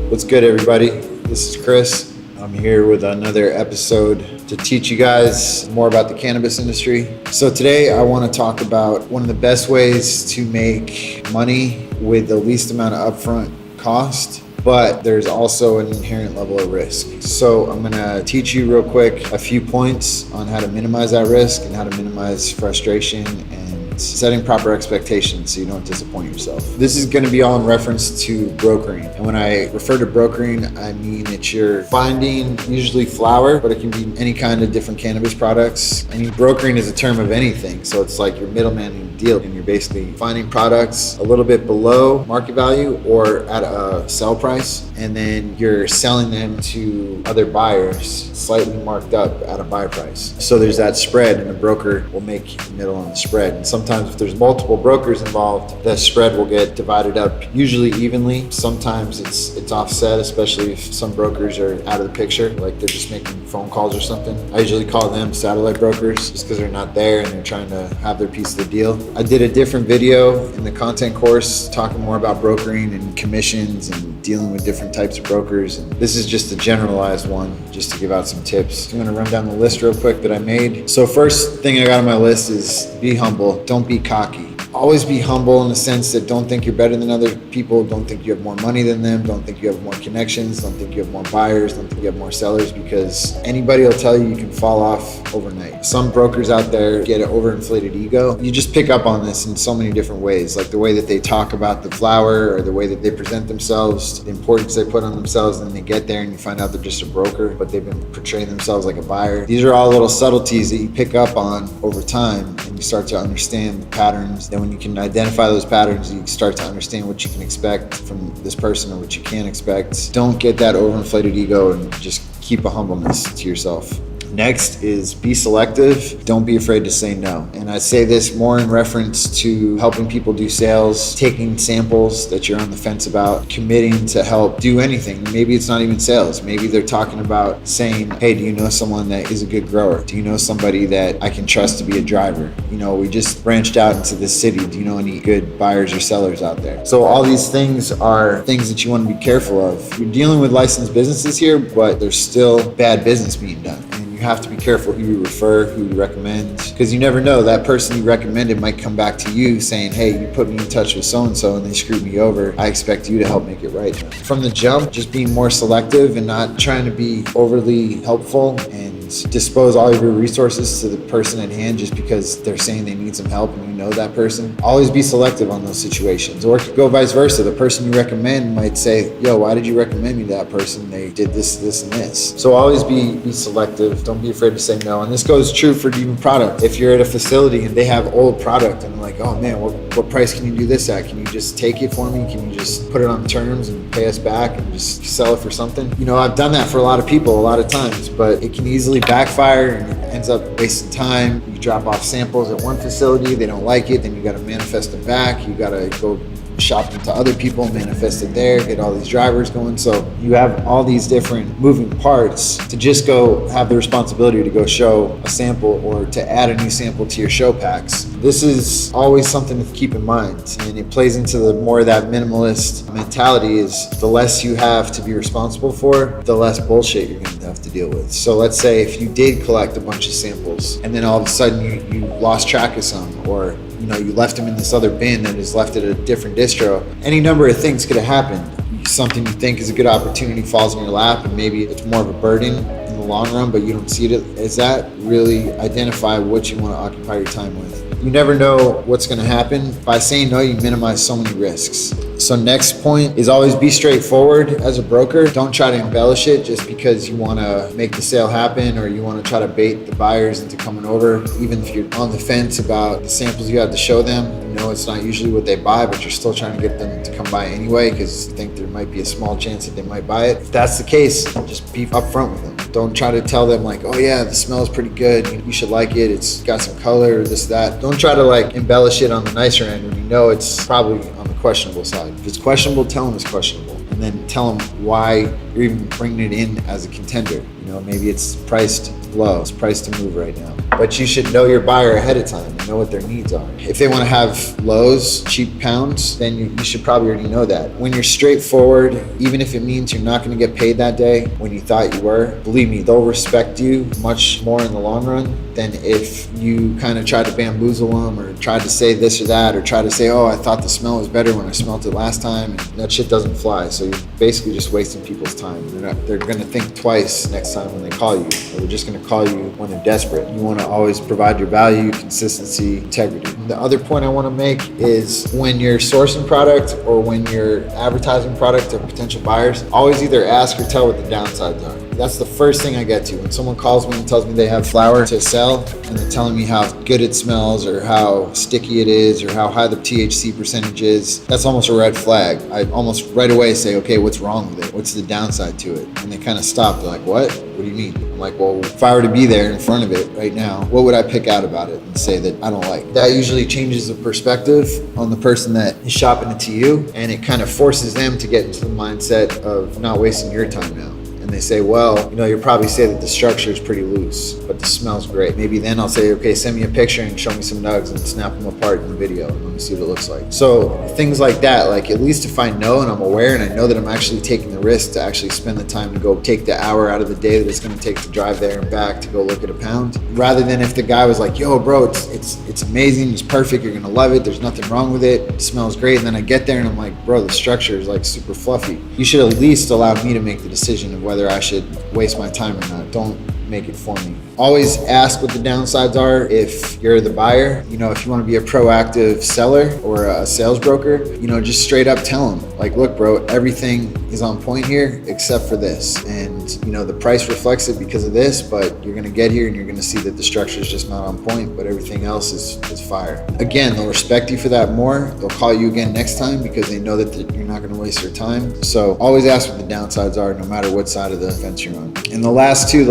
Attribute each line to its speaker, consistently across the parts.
Speaker 1: What's good, everybody? This is Chris. I'm here with another episode to teach you guys more about the cannabis industry. So today I want to talk about one of the best ways to make money with the least amount of upfront cost, but there's also an inherent level of risk. So I'm gonna teach you real quick a few points on how to minimize that risk and how to minimize frustration and setting proper expectations so you don't disappoint yourself. This is gonna be all in reference to brokering. And when I refer to brokering, I mean that you're finding usually flower, but it can be any kind of different cannabis products. I mean, brokering is a term of anything. So it's like you're middleman in a deal and you're basically finding products a little bit below market value or at a sell price. And then you're selling them to other buyers slightly marked up at a buy price. So there's that spread and the broker will make the middle on the spread. And sometimes if there's multiple brokers involved, that spread will get divided up usually evenly. Sometimes it's offset, especially if some brokers are out of the picture, like they're just making phone calls or something. I usually call them satellite brokers just because they're not there and they're trying to have their piece of the deal. I did a different video in the content course talking more about brokering and commissions and dealing with different types of brokers. And this is just a generalized one, just to give out some tips. I'm gonna run down the list real quick that I made. So first thing I got on my list is be humble, don't be cocky. Always be humble in the sense that don't think you're better than other people, don't think you have more money than them, don't think you have more connections, don't think you have more buyers, don't think you have more sellers, because anybody will tell you can fall off overnight. Some brokers out there get an overinflated ego. You just pick up on this in so many different ways, like the way that they talk about the flower or the way that they present themselves, the importance they put on themselves, and then they get there and you find out they're just a broker, but they've been portraying themselves like a buyer. These are all little subtleties that you pick up on over time and you start to understand the patterns. Then when you can identify those patterns, you start to understand what you can expect from this person or what you can't expect. Don't get that overinflated ego and just keep a humbleness to yourself. Next is be selective. Don't be afraid to say no. And I say this more in reference to helping people do sales, taking samples that you're on the fence about, committing to help do anything. Maybe it's not even sales. Maybe they're talking about saying, hey, do you know someone that is a good grower? Do you know somebody that I can trust to be a driver? You know, we just branched out into this city. Do you know any good buyers or sellers out there? So all these things are things that you want to be careful of. You're dealing with licensed businesses here, but there's still bad business being done. You have to be careful who you refer, who you recommend, because you never know, that person you recommended might come back to you saying, hey, you put me in touch with so-and-so and they screwed me over. I expect you to help make it right. From the jump, just being more selective and not trying to be overly helpful and dispose all of your resources to the person at hand just because they're saying they need some help and you know that person. Always be selective on those situations. Or it could go vice versa. The person you recommend might say, yo, why did you recommend me to that person? They did this, this, and this. So always be selective. Don't be afraid to say no. And this goes true for even product. If you're at a facility and they have old product and like, oh man, what price can you do this at? Can you just take it for me? Can you just put it on terms and pay us back and just sell it for something? You know, I've done that for a lot of people a lot of times, but it can easily backfire and it ends up wasting time. You drop off samples at one facility, they don't like it, then you got to manifest them back. You got to go shop them to other people, manifest it there, get all these drivers going. So you have all these different moving parts to just go have the responsibility to go show a sample or to add a new sample to your show packs. This is always something to keep in mind, and it plays into the more of that minimalist mentality is the less you have to be responsible for, the less bullshit you're going to have to deal with. So let's say if you did collect a bunch of samples and then all of a sudden you lost track of some, or you know, you left them in this other bin that is left at a different distro. Any number of things could have happened. Something you think is a good opportunity falls in your lap and maybe it's more of a burden in the long run, but you don't see it as that. Really identify what you want to occupy your time with. You never know what's going to happen. By saying no, you minimize so many risks. So next point is always be straightforward as a broker. Don't try to embellish it just because you want to make the sale happen or you want to try to bait the buyers into coming over. Even if you're on the fence about the samples you have to show them, you know it's not usually what they buy, but you're still trying to get them to come by anyway because you think there might be a small chance that they might buy it. If that's the case, just be upfront with them. Don't try to tell them like, oh yeah, the smell is pretty good, you should like it, it's got some color, this, that. Don't try to like embellish it on the nicer end when you know it's probably on the questionable side. If it's questionable, tell them it's questionable. And then tell them why you're even bringing it in as a contender. You know, maybe it's priced low, it's priced to move right now. but you should know your buyer ahead of time and know what their needs are. If they want to have lows, cheap pounds, then you should probably already know that. When you're straightforward, even if it means you're not going to get paid that day when you thought you were, believe me, they'll respect you much more in the long run than if you kind of tried to bamboozle them or tried to say this or that, or try to say, oh, I thought the smell was better when I smelled it last time, and that shit doesn't fly. So you're basically just wasting people's time. They're going to think twice next time when they call you, or they're just going to call you when they're desperate. You want to always provide your value, consistency, integrity. The other point I want to make is when you're sourcing product or when you're advertising product to potential buyers, always either ask or tell what the downsides are. That's the first thing I get to. When someone calls me and tells me they have flower to sell and they're telling me how good it smells or how sticky it is or how high the THC percentage is, that's almost a red flag. I almost right away say, okay, what's wrong with it? What's the downside to it? And they kind of stop. They're like, what? What do you mean? I'm like, well, if I were to be there in front of it right now, what would I pick out about it and say that I don't like? That usually changes the perspective on the person that is shopping it to you, and it kind of forces them to get into the mindset of not wasting your time now. And they say, well, you'll probably say that the structure is pretty loose, but the smell's great. Maybe then I'll say, okay, send me a picture and show me some nugs and snap them apart in the video and let me see what it looks like. So things like that, like at least if I know and I'm aware and I know that I'm actually taking the risk to actually spend the time to go take the hour out of the day that it's gonna take to drive there and back to go look at a pound, rather than if the guy was like, yo, bro, it's amazing, it's perfect, you're gonna love it, there's nothing wrong with it, it smells great, and then I get there and I'm like, bro, the structure is like super fluffy. You should at least allow me to make the decision of whether I should waste my time or not. Don't make it for me. Always ask what the downsides are if you're the buyer. If you want to be a proactive seller or a sales broker, just straight up tell them, like, look, bro, everything is on point here except for this. And, the price reflects it because of this, but you're going to get here and you're going to see that the structure is just not on point, but everything else is fire. Again, they'll respect you for that more. They'll call you again next time because they know that you're not going to waste their time. So always ask what the downsides are, no matter what side of the fence you're on. And the last two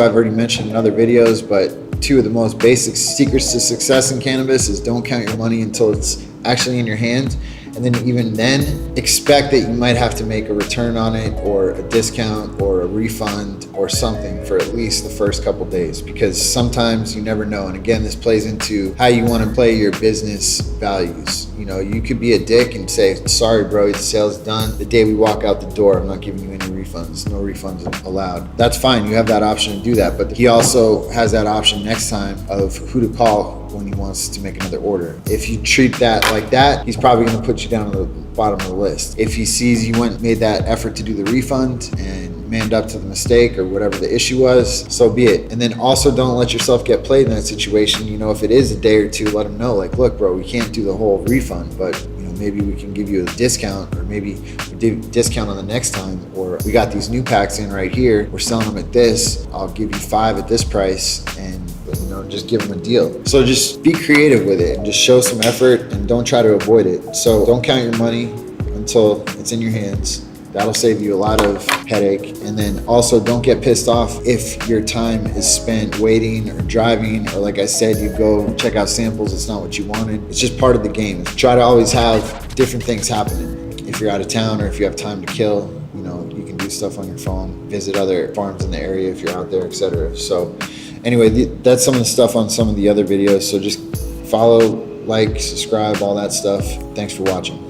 Speaker 1: I've already mentioned in other videos, but two of the most basic secrets to success in cannabis is don't count your money until it's actually in your hand. And then even then, expect that you might have to make a return on it or a discount or a refund or something for at least the first couple days, because sometimes you never know. And again, this plays into how you want to play your business values. You could be a dick and say, sorry, bro, the sale's done. The day we walk out the door, I'm not giving you any refunds. No refunds allowed. That's fine. You have that option to do that. But he also has that option next time of who to call when he wants to make another order. If you treat that like that, he's probably going to put you down on the bottom of the list. If he sees you made that effort to do the refund and manned up to the mistake or whatever the issue was, so be it. And then also don't let yourself get played in that situation. If it is a day or two, let him know, like, look, bro, we can't do the whole refund, but maybe we can give you a discount, or maybe we did a discount on the next time, or we got these new packs in right here, we're selling them at this, I'll give you 5 at this price, and just give them a deal. So just be creative with it and just show some effort and don't try to avoid it. So don't count your money until it's in your hands. That'll save you a lot of headache. And then also don't get pissed off if your time is spent waiting or driving, or like I said, you go check out samples, it's not what you wanted. It's just part of the game. Try to always have different things happening. If you're out of town or if you have time to kill, you can do stuff on your phone, visit other farms in the area if you're out there, etc. So anyway, that's some of the stuff on some of the other videos. So just follow, like, subscribe, all that stuff. Thanks for watching.